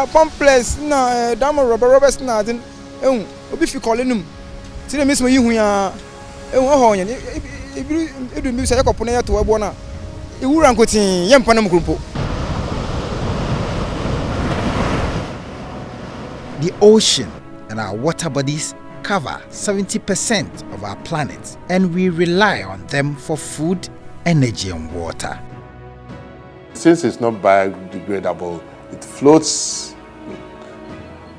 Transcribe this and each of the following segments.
complex na dam Robert na den obi fi kolenum ti na mesmo yihu ya ho yen edu mi say kopo na ya to abo na ewura nkotin ye mpa na mkrumpo. The ocean and our water bodies cover 70% of our planet, and we rely on them for food, energy, and water. Since it's not biodegradable, it floats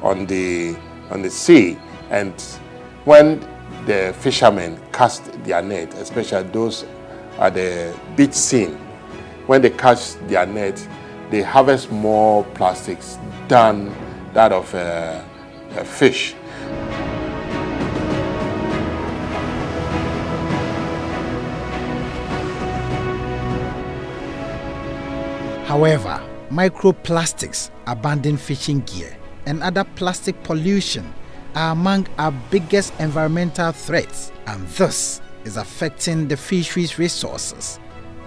on the sea, and when the fishermen cast their net, especially those at the beach scene, when they catch their net, they harvest more plastics than that of a fish. However, microplastics, abandoned fishing gear, and other plastic pollution are among our biggest environmental threats, and this is affecting the fisheries resources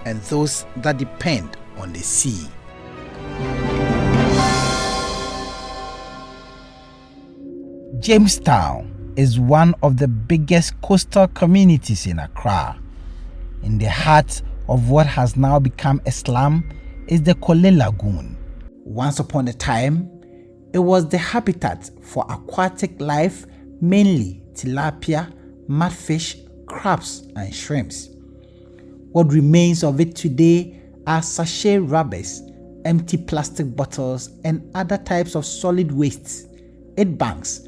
and those that depend on the sea. Jamestown is one of the biggest coastal communities in Accra. In the heart of what has now become a slum is the Kole Lagoon. Once upon a time, it was the habitat for aquatic life, mainly tilapia, mudfish, crabs, and shrimps. What remains of it today are sachet rubbers, empty plastic bottles, and other types of solid wastes. It banks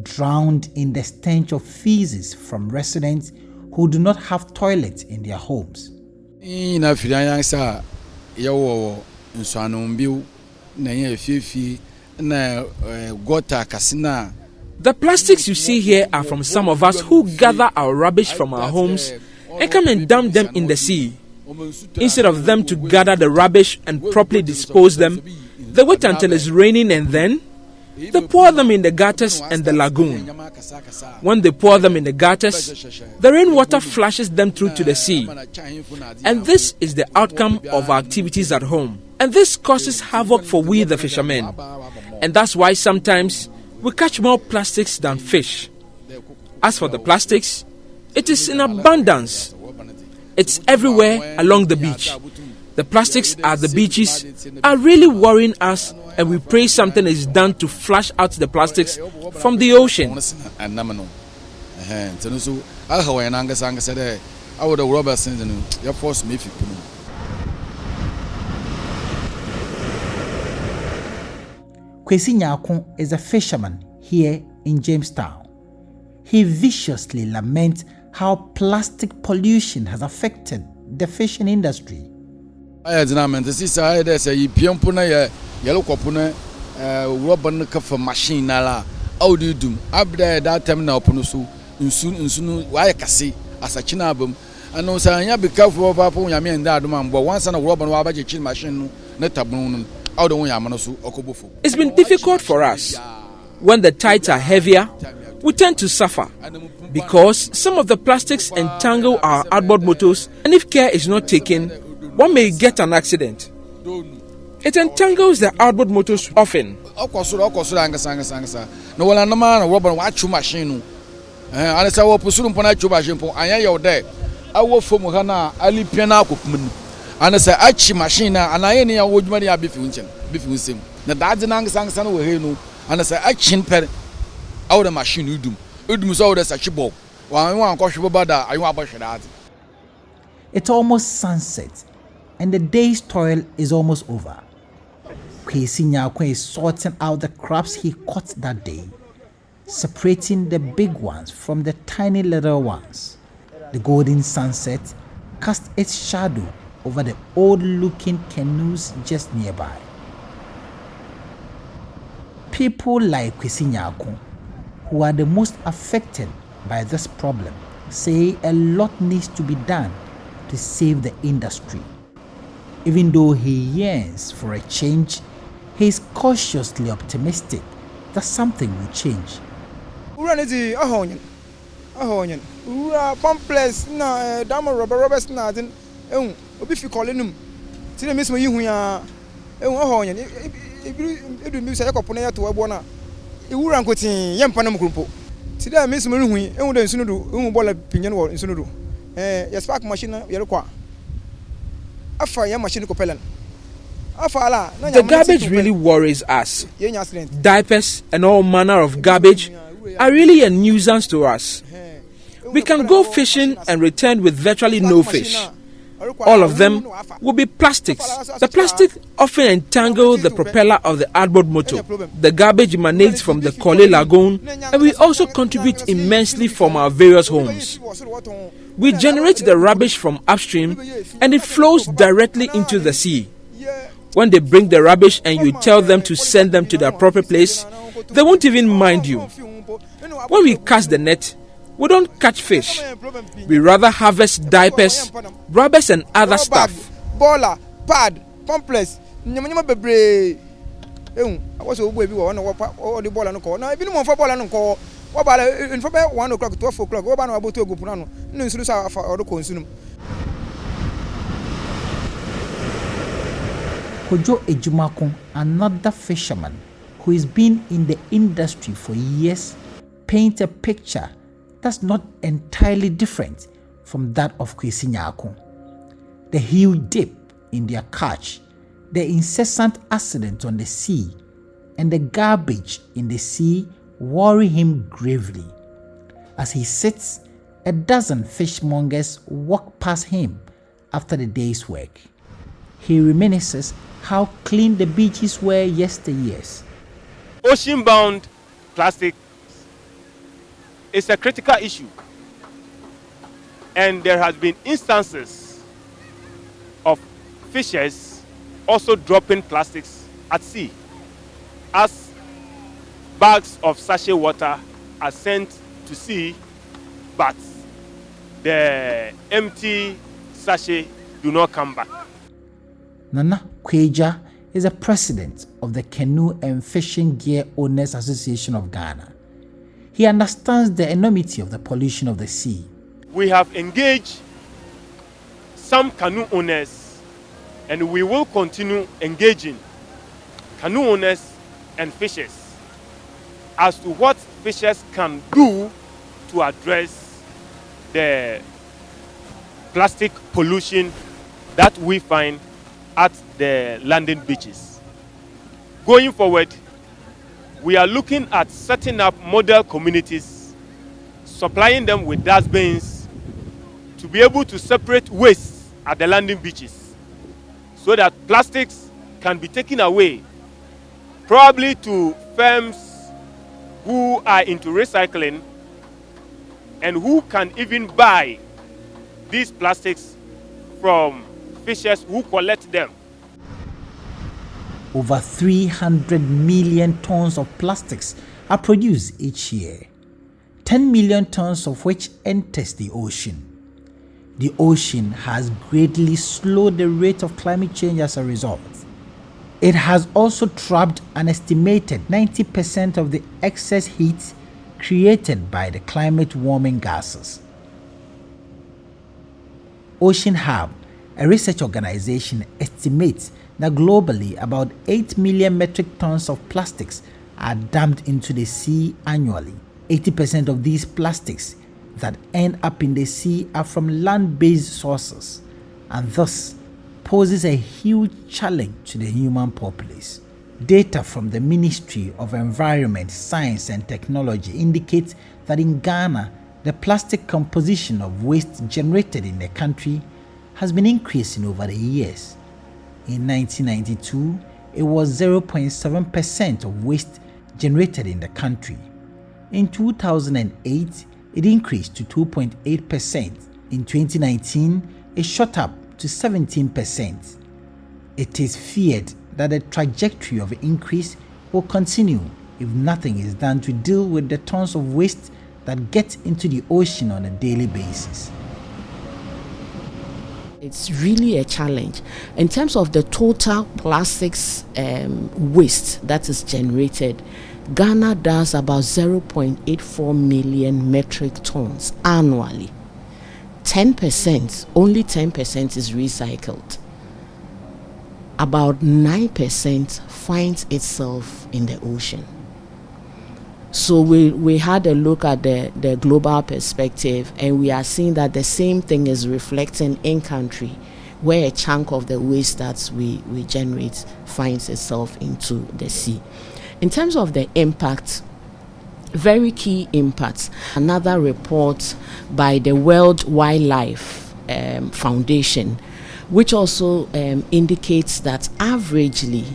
drowned in the stench of feces from residents who do not have toilets in their homes. The plastics you see here are from some of us who gather our rubbish from our homes and come and dump them in the sea. Instead of them to gather the rubbish and properly dispose them, they wait until it's raining and then they pour them in the gutters and the lagoon. When they pour them in the gutters, the rainwater flushes them through to the sea. And this is the outcome of our activities at home. And this causes havoc for we the fishermen. And that's why sometimes we catch more plastics than fish. As for the plastics, it is in abundance. It's everywhere along the beach. The plastics at the beaches are really worrying us, and we pray something is done to flush out the plastics from the ocean. Kwesi Nyakon is a fisherman here in Jamestown. He viciously laments how plastic pollution has affected the fishing industry. It's been difficult for us. When the tides are heavier, we tend to suffer because some of the plastics entangle our outboard motors, and if care is not taken, one may get an accident. It entangles the outboard motors often. It's almost sunset, and the day's toil is almost over. Kwesi Nyakon is sorting out the crabs he caught that day, separating the big ones from the tiny little ones. The golden sunset cast its shadow over the old-looking canoes just nearby. People like Kwesi Nyakon, who are the most affected by this problem, say a lot needs to be done to save the industry. Even though he yearns for a change, he is cautiously optimistic that something will change. Complex na dam Robert na den obi fi kolenum ti na mesmo yihu ya ho yen edu mi say yakopone ya to ebo na iwura nkotin yempa na mkrumpo ti da mi sumuru hu ehun de nsunu do ehun bola pinye no nsunu do ya spark machine na yere kwa afa ya machine ko pelen afa ala na The garbage really worries us. Diapers and all manner of garbage are really a nuisance to us. We can go fishing and return with virtually no fish. All of them will be plastics. The plastic often entangle the propeller of the outboard motor. The garbage emanates from the Kole Lagoon, and we also contribute immensely from our various homes. We generate the rubbish from upstream, and it flows directly into the sea. When they bring the rubbish and you tell them to send them to the proper place, they won't even mind you. When we cast the net, we don't catch fish. We rather harvest diapers, rubbers and other stuff. Bola, pad, complex, nyama bebre. I was a baby one or the bola no call. Now, if you want for bola no call, what about in for 1 o'clock, 12 o'clock, what about to go punano? No, so for the consume. Kojo Ejumakun, another fisherman who has been in the industry for years, paints a picture that's not entirely different from that of Kwesi Nyakun. The huge dip in their catch, the incessant accident on the sea, and the garbage in the sea worry him gravely. As he sits, a dozen fishmongers walk past him after the day's work. He reminisces how clean the beaches were yesteryears. Ocean-bound plastic is a critical issue, and there has been instances of fishers also dropping plastics at sea as bags of sachet water are sent to sea, but the empty sachet do not come back. Nana Kweja is the president of the Canoe and Fishing Gear Owners Association of Ghana. He understands the enormity of the pollution of the sea. We have engaged some canoe owners, and we will continue engaging canoe owners and fishers as to what fishers can do to address the plastic pollution that we find at the landing beaches. Going forward, we are looking at setting up model communities, supplying them with dustbins to be able to separate waste at the landing beaches so that plastics can be taken away, probably to firms who are into recycling and who can even buy these plastics from fishers who collect them. Over 300 million tons of plastics are produced each year, 10 million tons of which enters the ocean. The ocean has greatly slowed the rate of climate change as a result. It has also trapped an estimated 90% of the excess heat created by the climate warming gases. Ocean Hub, a research organization, estimates that globally about 8 million metric tons of plastics are dumped into the sea annually. 80% of these plastics that end up in the sea are from land-based sources, and thus poses a huge challenge to the human populace. Data from the Ministry of Environment, Science and Technology indicates that in Ghana, the plastic composition of waste generated in the country has been increasing over the years. In 1992, it was 0.7% of waste generated in the country. In 2008, it increased to 2.8%. In 2019, it shot up to 17%. It is feared that the trajectory of increase will continue if nothing is done to deal with the tons of waste that get into the ocean on a daily basis. It's really a challenge. In terms of the total plastics waste that is generated, Ghana does about 0.84 million metric tons annually. 10%, only 10% is recycled. about 9% finds itself in the ocean. So we had a look at the global perspective, and we are seeing that the same thing is reflecting in country, where a chunk of the waste that we generate finds itself into the sea. In terms of the impact, very key impacts. Another report by the World Wildlife Foundation, which also indicates that averagely,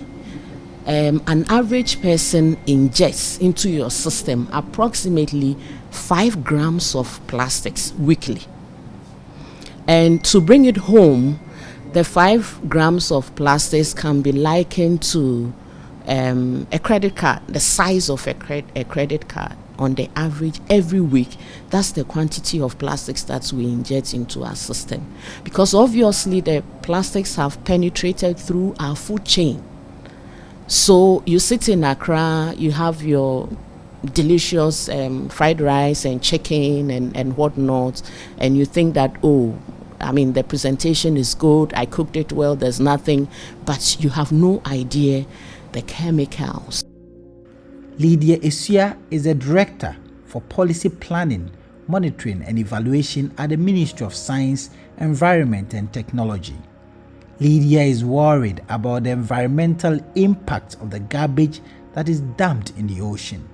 an average person ingests into your system approximately 5 grams of plastics weekly. And to bring it home, the 5 grams of plastics can be likened to a credit card, the size of a credit card on the average every week. That's the quantity of plastics that we inject into our system. Because obviously the plastics have penetrated through our food chain. So you sit in Accra, you have your delicious fried rice and chicken and whatnot, and you think that, oh, I mean, the presentation is good, I cooked it well, there's nothing, but you have no idea the chemicals. Lydia Esua is the Director for Policy Planning, Monitoring and Evaluation at the Ministry of Science, Environment and Technology. Lydia is worried about the environmental impact of the garbage that is dumped in the ocean.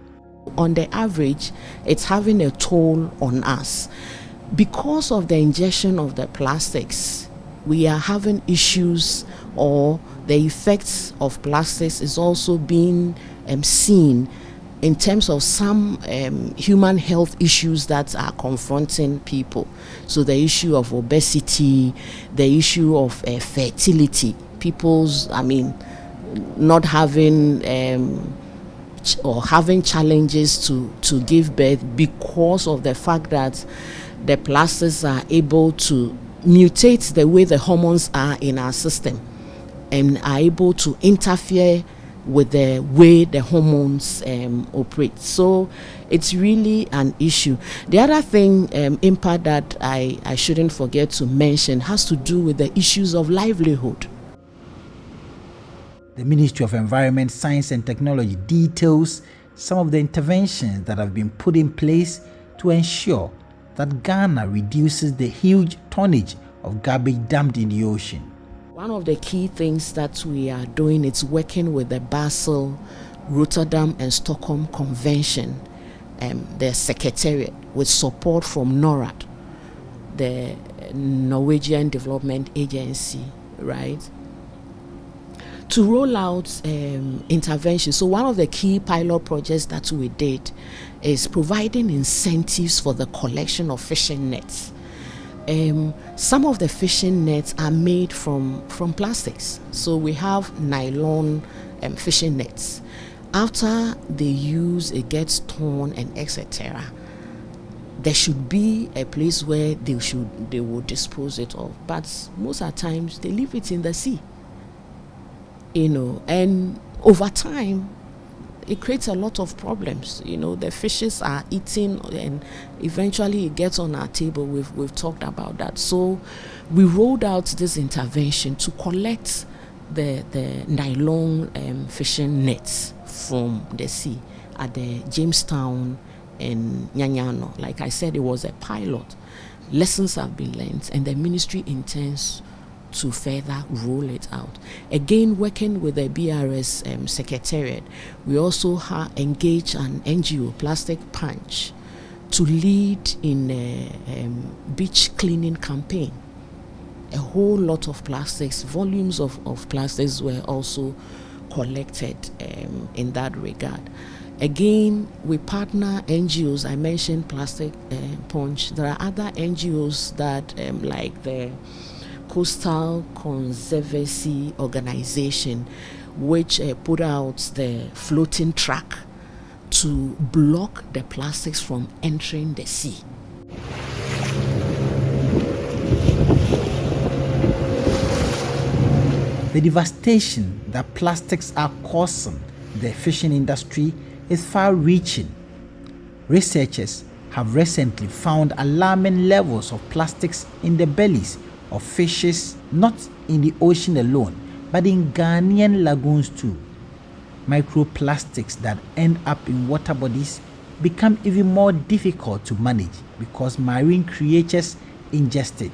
On the average, it's having a toll on us. Because of the ingestion of the plastics, we are having issues, or the effects of plastics is also being seen in terms of some human health issues that are confronting people. So the issue of obesity, the issue of fertility, people's, not having or having challenges to give birth because of the fact that the plastics are able to mutate the way the hormones are in our system and are able to interfere with the way the hormones operate. So it's really an issue. The other thing, impact that I shouldn't forget to mention, has to do with the issues of livelihood. The Ministry of Environment, Science and Technology details some of the interventions that have been put in place to ensure that Ghana reduces the huge tonnage of garbage dumped in the ocean. One of the key things that we are doing is working with the Basel, Rotterdam and Stockholm Convention, the Secretariat, with support from NORAD, the Norwegian Development Agency, right, to roll out interventions. So one of the key pilot projects that we did is providing incentives for the collection of fishing nets. Some of the fishing nets are made from plastics. So we have nylon fishing nets. After they use, it gets torn and etc. There should be a place where they will dispose it of. But most of the times they leave it in the sea. And over time, it creates a lot of problems. The fishes are eating, and eventually it gets on our table. We've talked about that. So we rolled out this intervention to collect the nylon fishing nets from the sea at the Jamestown and Nyanyano. Like I said, it was a pilot. Lessons have been learned, and the ministry intends to further roll it out. Again, working with the BRS Secretariat, we also engage an NGO, Plastic Punch, to lead in a beach cleaning campaign. A whole lot of plastics, volumes of plastics were also collected in that regard. Again, we partner NGOs. I mentioned Plastic Punch. There are other NGOs that like the Coastal Conservancy Organization, which put out the floating track to block the plastics from entering the sea. The devastation that plastics are causing the fishing industry is far-reaching. Researchers have recently found alarming levels of plastics in the bellies of fishes, not in the ocean alone, but in Ghanaian lagoons too. Microplastics that end up in water bodies become even more difficult to manage because marine creatures ingest it.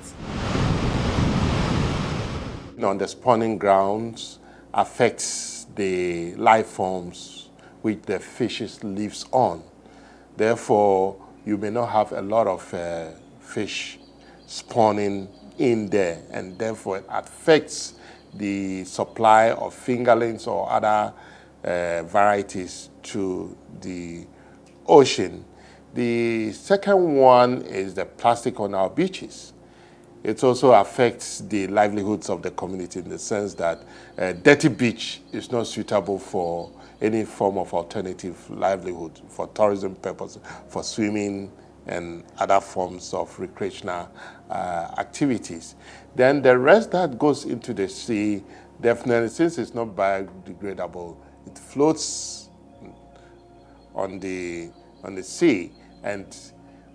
On the spawning grounds affects the life forms which the fishes lives on. Therefore, you may not have a lot of fish spawning in there, and therefore it affects the supply of fingerlings or other varieties to the ocean. The second one is the plastic on our beaches. It also affects the livelihoods of the community in the sense that a dirty beach is not suitable for any form of alternative livelihood, for tourism purposes, for swimming and other forms of recreational activities. Then the rest that goes into the sea, definitely, since it's not biodegradable, it floats on the sea, and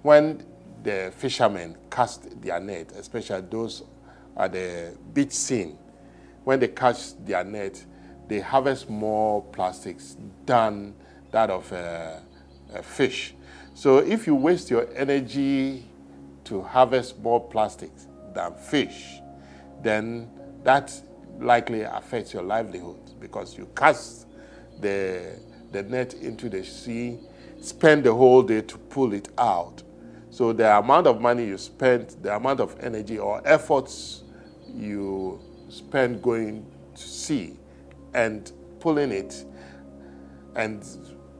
when the fishermen cast their net, especially those at the beach scene, when they catch their net, they harvest more plastics than that of a fish. So if you waste your energy to harvest more plastics than fish, then that likely affects your livelihood because you cast the net into the sea, spend the whole day to pull it out. So the amount of money you spend, the amount of energy or efforts you spend going to sea and pulling it and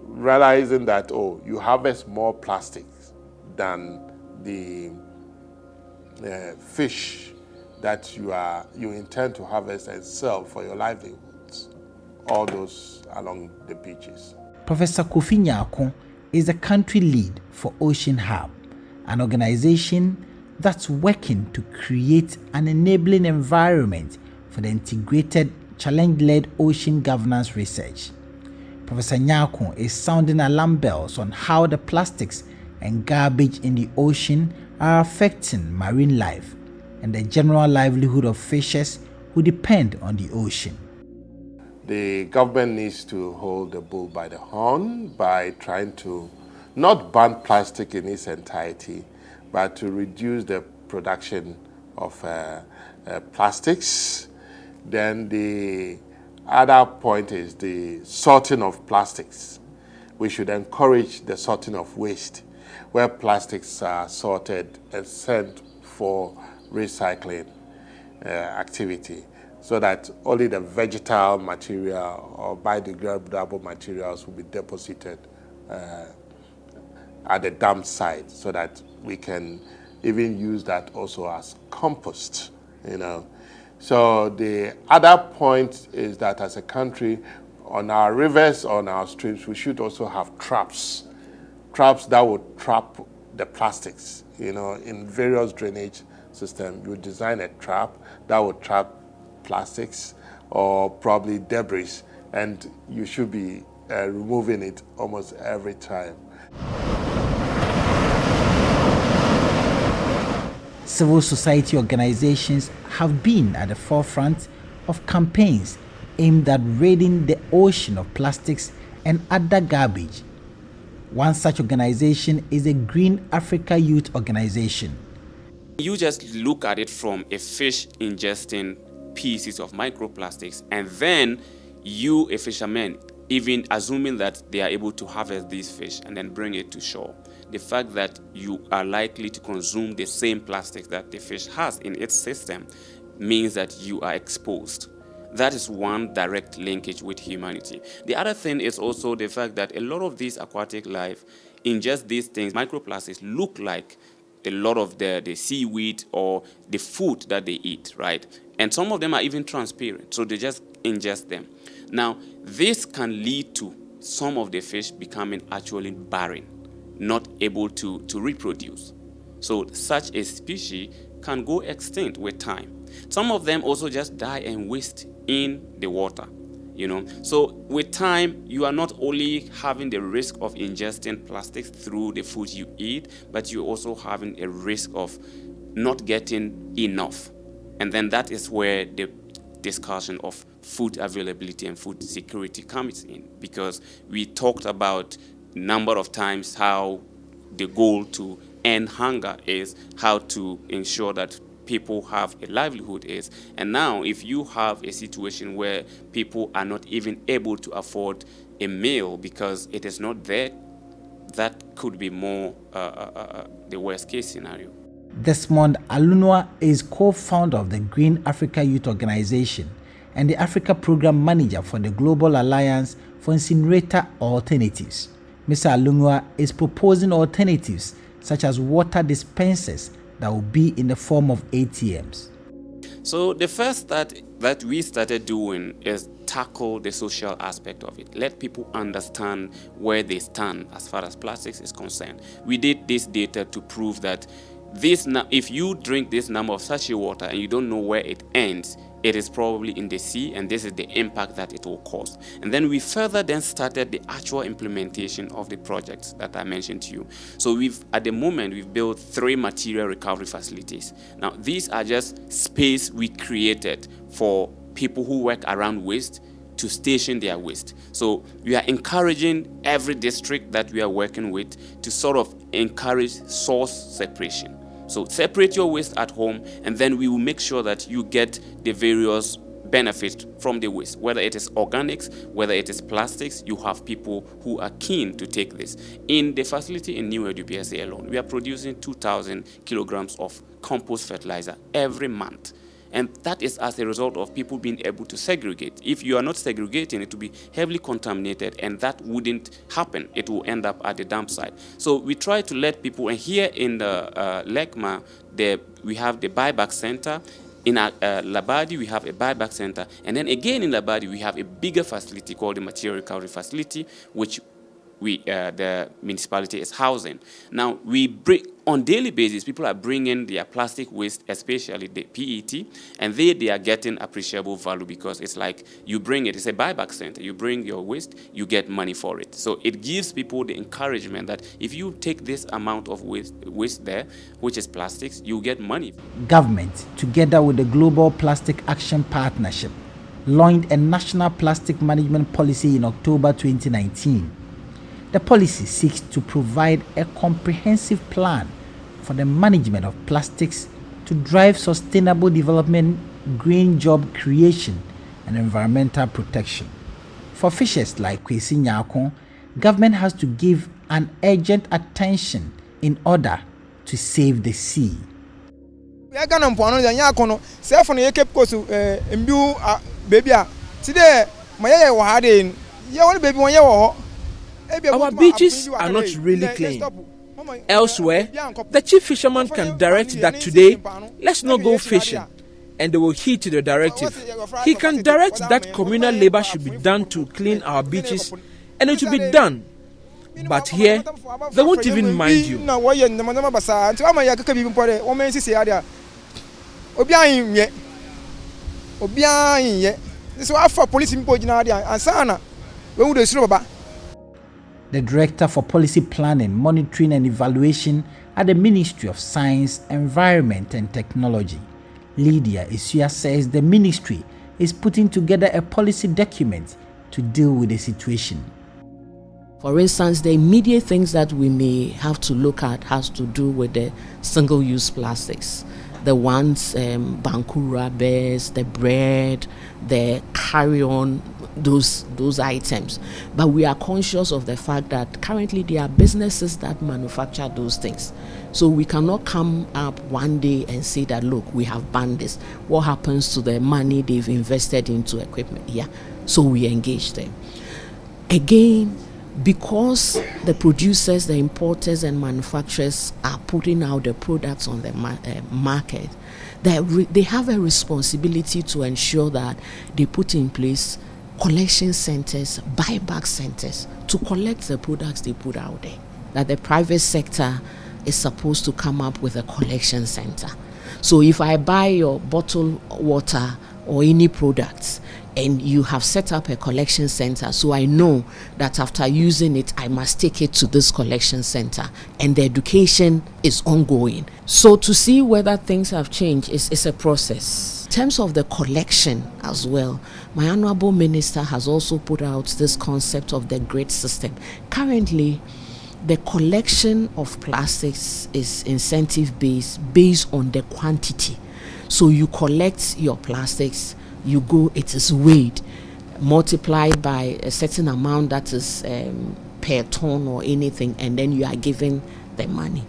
realizing that, oh, you harvest more plastics than the fish that you intend to harvest and sell for your livelihoods, all those along the beaches. Professor Kofi Nyako is the country lead for Ocean Hub, an organization that's working to create an enabling environment for the integrated challenge-led ocean governance research. Professor Nyako is sounding alarm bells on how the plastics and garbage in the ocean are affecting marine life and the general livelihood of fishes who depend on the ocean. The government needs to hold the bull by the horn by trying to not ban plastic in its entirety, but to reduce the production of plastics. Then the other point is the sorting of plastics. We should encourage the sorting of waste, where plastics are sorted and sent for recycling activity, so that only the vegetal material or biodegradable materials will be deposited at the dump site, so that we can even use that also as compost, So the other point is that as a country, on our rivers, on our streams, we should also have traps that would trap the plastics. In various drainage systems, you design a trap that would trap plastics or probably debris, and you should be removing it almost every time. Civil society organizations have been at the forefront of campaigns aimed at ridding the ocean of plastics and other garbage. One such organization is the Green Africa Youth Organization. You just look at it from a fish ingesting pieces of microplastics, and then you, a fisherman, even assuming that they are able to harvest these fish and then bring it to shore. The fact that you are likely to consume the same plastic that the fish has in its system means that you are exposed. That is one direct linkage with humanity. The other thing is also the fact that a lot of these aquatic life ingest these things. Microplastics look like a lot of the seaweed or the food that they eat, right? And some of them are even transparent, so they just ingest them. Now, this can lead to some of the fish becoming actually barren, not able to reproduce. So such a species can go extinct with time. Some of them also just die and waste in the water, So with time, you are not only having the risk of ingesting plastics through the food you eat, but you're also having a risk of not getting enough. And then that is where the discussion of food availability and food security comes in, because we talked about number of times how the goal to end hunger is, how to ensure that people have a livelihood is. And now if you have a situation where people are not even able to afford a meal because it is not there, that could be more the worst case scenario. Desmond Alunwa is co-founder of the Green Africa Youth Organization and the Africa Program Manager for the Global Alliance for Incinerator Alternatives. Mr. Alunwa is proposing alternatives such as water dispensers that will be in the form of ATMs. So the first that we started doing is tackle the social aspect of it. Let people understand where they stand as far as plastics is concerned. We did this data to prove that if you drink this number of sachet water and you don't know where it ends, it is probably in the sea, and this is the impact that it will cause. And then we further then started the actual implementation of the projects that I mentioned to you. So at the moment we've built 3 material recovery facilities. Now these are just space we created for people who work around waste to station their waste. So we are encouraging every district that we are working with to sort of encourage source separation. So separate your waste at home, and then we will make sure that you get the various benefits from the waste. Whether it is organics, whether it is plastics, you have people who are keen to take this. In the facility in New Edu PSA alone, we are producing 2,000 kilograms of compost fertilizer every month. And that is as a result of people being able to segregate. If you are not segregating, it will be heavily contaminated, and that wouldn't happen. It will end up at the dump site. So we try to let people, and here in the Lekma, we have the buyback center. In Labadi, we have a buyback center. And then again in Labadi, we have a bigger facility called the Material Recovery Facility, which the municipality is housing. Now, on daily basis, people are bringing their plastic waste, especially the PET, and they are getting appreciable value, because it's like you bring it, it's a buyback center. You bring your waste, you get money for it. So it gives people the encouragement that if you take this amount of waste there, which is plastics, you get money. Government, together with the Global Plastic Action Partnership, launched a national plastic management policy in October 2019. The policy seeks to provide a comprehensive plan for the management of plastics to drive sustainable development, green job creation, and environmental protection. For fishers like Kwesi Nyako, government has to give an urgent attention in order to save the sea. Our beaches are not really clean. Elsewhere, the chief fisherman can direct that today, let's not go fishing, and they will heed to the directive. He can direct that communal labor should be done to clean our beaches, and it will be done. But here, they won't even mind you. The Director for Policy Planning, Monitoring and Evaluation at the Ministry of Science, Environment and Technology, Lydia Isuya, says the ministry is putting together a policy document to deal with the situation. For instance, the immediate things that we may have to look at has to do with the single-use plastics. The ones, banku rubbers, the bread, the carry-on, those items. But we are conscious of the fact that currently there are businesses that manufacture those things. So we cannot come up one day and say that, look, we have banned this. What happens to the money they've invested into equipment? Yeah. So we engage them. Again, because the producers, the importers and manufacturers are putting out the products on the market, they have a responsibility to ensure that they put in place collection centers, buyback centers to collect the products they put out there. That the private sector is supposed to come up with a collection center. So if I buy your bottled water or any products, and you have set up a collection center, so I know that after using it, I must take it to this collection center, and the education is ongoing. So to see whether things have changed is a process. terms of the collection as well, my honorable minister has also put out this concept of the grid system. Currently, the collection of plastics is incentive based on the quantity. So you collect your plastics, you go, it is weighed, multiplied by a certain amount that is per ton or anything, and then you are given the money.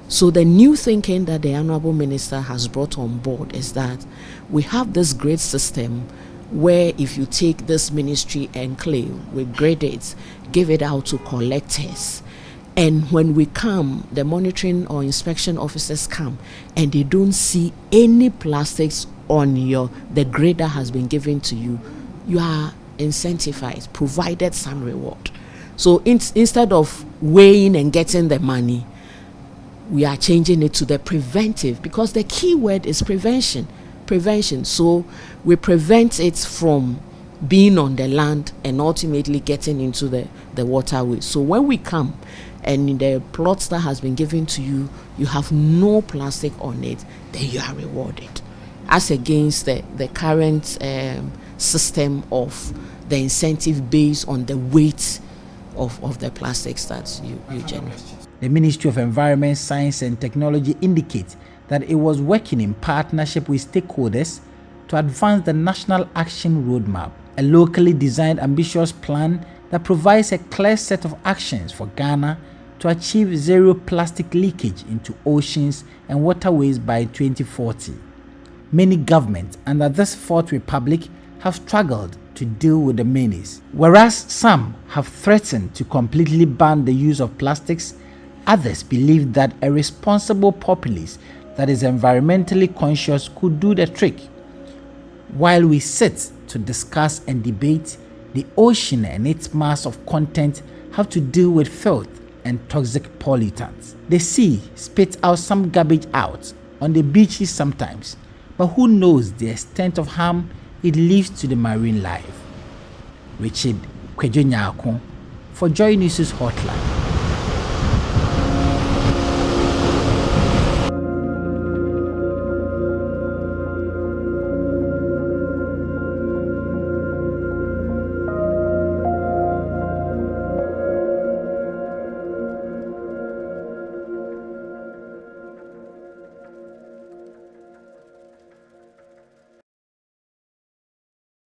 So the new thinking that the honorable minister has brought on board is that we have this grade system where if you take this ministry enclave, we grade it, give it out to collectors, and when we come, the monitoring or inspection officers come and they don't see any plastics on the grade that has been given to you, you are incentivized, provided some reward. So instead of weighing and getting the money, we are changing it to the preventive, because the key word is prevention. So we prevent it from being on the land and ultimately getting into the waterway. So when we come and in the plots that has been given to you, you have no plastic on it, then you are rewarded, as against the current system of the incentive based on the weight of the plastics that you generate. The Ministry of Environment, Science and Technology indicates that it was working in partnership with stakeholders to advance the National Action Roadmap, a locally designed ambitious plan that provides a clear set of actions for Ghana to achieve zero plastic leakage into oceans and waterways by 2040. Many governments under this Fourth Republic have struggled to deal with the menace. Whereas some have threatened to completely ban the use of plastics, others believe that a responsible populace that is environmentally conscious could do the trick. While we sit to discuss and debate, the ocean and its mass of content have to deal with filth and toxic pollutants. The sea spits out some garbage out on the beaches sometimes, but who knows the extent of harm it leaves to the marine life. Richard Kwejo Nyako for JoyNews Hotline.